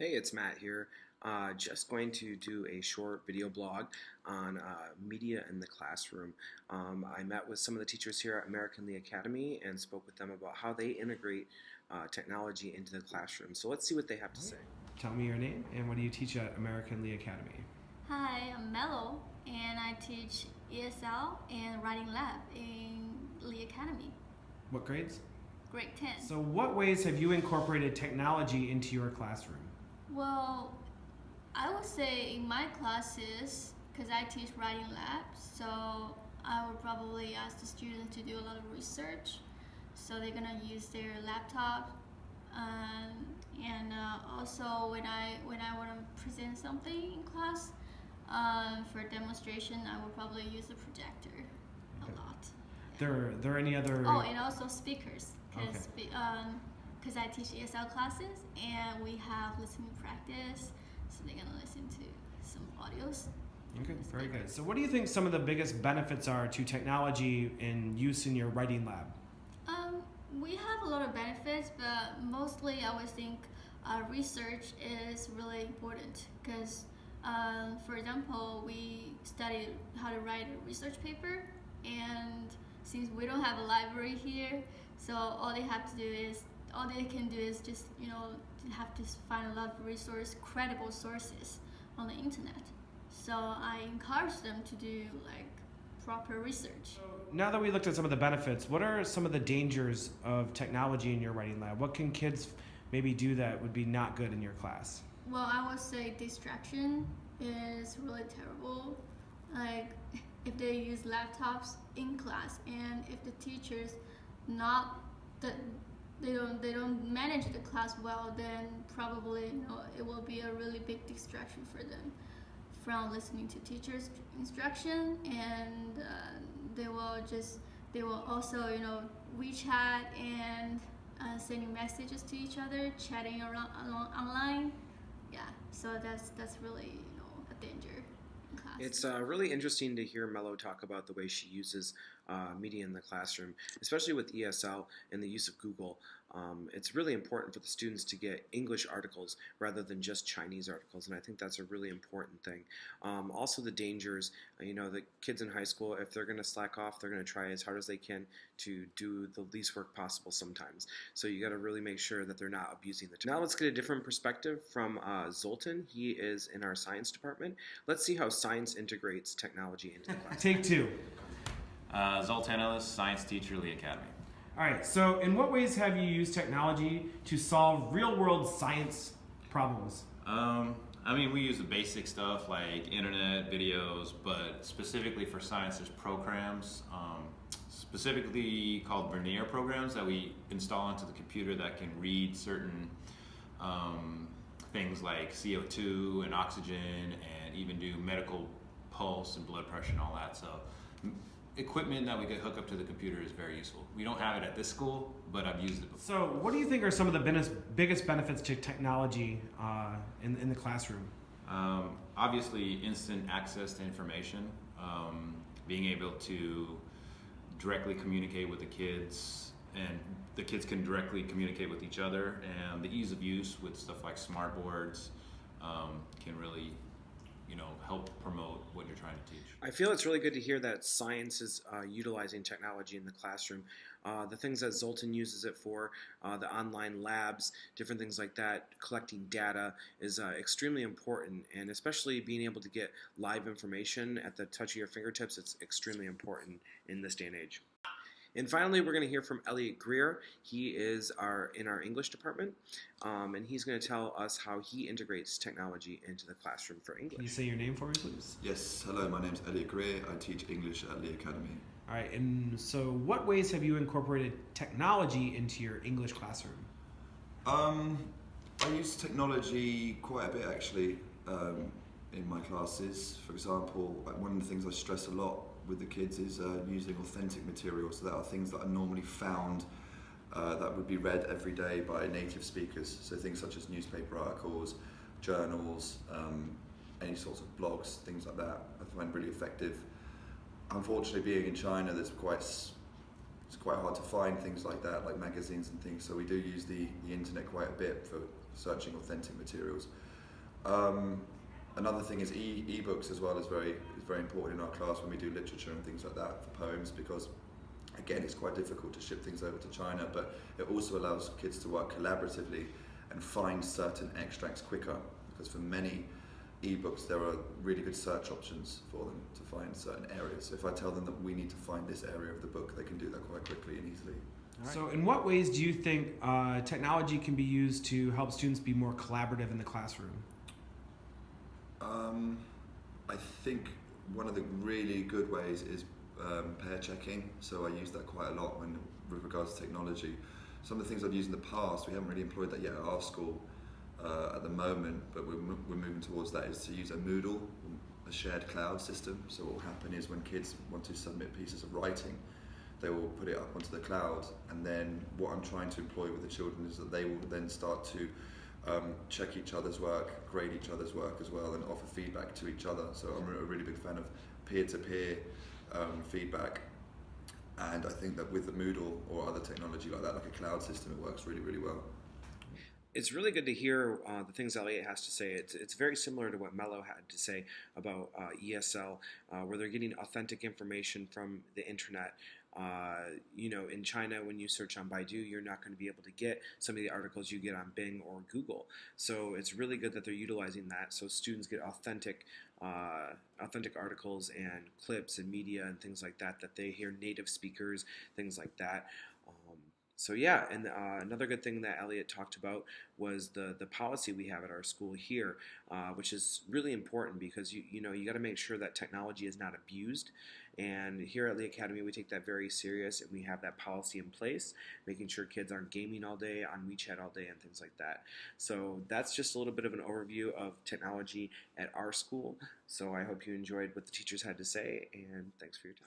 Hey, it's Matt here. Just going to do a short video blog on media in the classroom. I met with some of the teachers here at American Lee Academy and spoke with them about how they integrate technology into the classroom. So let's see what they have to say. Tell me your name and what do you teach at American Lee Academy? Hi, I'm Mello, and I teach ESL and Writing Lab in Lee Academy, What grades? grade 10. So what ways have you incorporated technology into your classroom? Well, I would say in my classes, because I teach Writing Lab, so I would probably ask the students to do a lot of research. So they're gonna use their laptop, and also when I want to present something in class for demonstration, I would probably use a projector a Okay. lot. There any other? Oh, and also speakers, because Okay. I teach ESL classes and we have listening practice, so they're gonna listen to some audios. Okay, very good. So what do you think some of the biggest benefits are to technology in use in your writing lab? We have a lot of benefits, but mostly I would think research is really important because, for example, we studied how to write a research paper, and since we don't have a library here, so all they can do is just have to find a lot of credible sources on the internet. So I encourage them to do like proper research. Now that we looked at some of the benefits, what are some of the dangers of technology in your writing lab? What can kids maybe do that would be not good in your class? Well, I would say distraction is really terrible. Like if they use laptops in class, and if the teachers not that they don't manage the class well, then probably it will be a really big distraction for them from listening to teachers' instruction, and they will also WeChat and sending messages to each other, chatting around online. Yeah, so that's really a danger in class. It's really interesting to hear Mello talk about the way she uses media in the classroom, especially with ESL and the use of Google. It's really important for the students to get English articles rather than just Chinese articles, and I think that's a really important thing. Also, the dangers, the kids in high school, if they're going to slack off, they're going to try as hard as they can to do the least work possible sometimes. So you got to really make sure that they're not abusing the time. Now let's get a different perspective from Zoltan. He is in our science department. Let's see how science integrates technology into the class. Take two. Zoltan Ellis, science teacher, Lee Academy. All right, so in what ways have you used technology to solve real-world science problems? We use the basic stuff like internet, videos, but specifically for science, there's programs, specifically called Vernier programs that we install onto the computer that can read certain things like CO2 and oxygen, and even do medical pulse and blood pressure and all that. So equipment that we could hook up to the computer is very useful. We don't have it at this school, but I've used it before. So what do you think are some of the biggest benefits to technology in the classroom? Obviously, instant access to information, being able to directly communicate with the kids, and the kids can directly communicate with each other, and the ease of use with stuff like smart boards can really help promote what you're trying to teach. I feel it's really good to hear that science is utilizing technology in the classroom. The things that Zoltan uses it for, the online labs, different things like that, collecting data is extremely important, and especially being able to get live information at the touch of your fingertips, it's extremely important in this day and age. And finally, we're going to hear from Elliot Greer. He is in our English department, and he's going to tell us how he integrates technology into the classroom for English. Can you say your name for me, please? Yes, hello, my name's Elliot Greer. I teach English at Lee Academy. All right, and so what ways have you incorporated technology into your English classroom? I use technology quite a bit actually in my classes. For example, one of the things I stress a lot with the kids is using authentic materials. So that are things that are normally found that would be read every day by native speakers. So things such as newspaper articles, journals, any sorts of blogs, things like that I find really effective. Unfortunately, being in China, there's quite it's quite hard to find things like that, like magazines and things. So we do use the internet quite a bit for searching authentic materials. Another thing is e-books as well is very important in our class when we do literature and things like that for poems, because again it's quite difficult to ship things over to China, but it also allows kids to work collaboratively and find certain extracts quicker, because for many ebooks there are really good search options for them to find certain areas. So if I tell them that we need to find this area of the book, they can do that quite quickly and easily. Right. So in what ways do you think technology can be used to help students be more collaborative in the classroom? I think one of the really good ways is pair checking. So I use that quite a lot with regards to technology. Some of the things I've used in the past, we haven't really employed that yet at our school at the moment, but we're moving towards that, is to use a Moodle, a shared cloud system. So what will happen is when kids want to submit pieces of writing, they will put it up onto the cloud, and then what I'm trying to employ with the children is that they will then start to check each other's work, grade each other's work as well, and offer feedback to each other. So I'm a really big fan of peer-to-peer feedback, and I think that with the Moodle or other technology like that, like a cloud system, it works really, really well. It's really good to hear the things Elliot has to say. It's very similar to what Mello had to say about ESL, where they're getting authentic information from the internet. In China, when you search on Baidu, you're not going to be able to get some of the articles you get on Bing or Google. So it's really good that they're utilizing that, so students get authentic articles and clips and media and things like that they hear native speakers, things like that. So yeah, and another good thing that Elliot talked about was the policy we have at our school here, which is really important, because you got to make sure that technology is not abused. And here at Lee Academy, we take that very serious, and we have that policy in place, making sure kids aren't gaming all day, on WeChat all day, and things like that. So that's just a little bit of an overview of technology at our school. So I hope you enjoyed what the teachers had to say, and thanks for your time.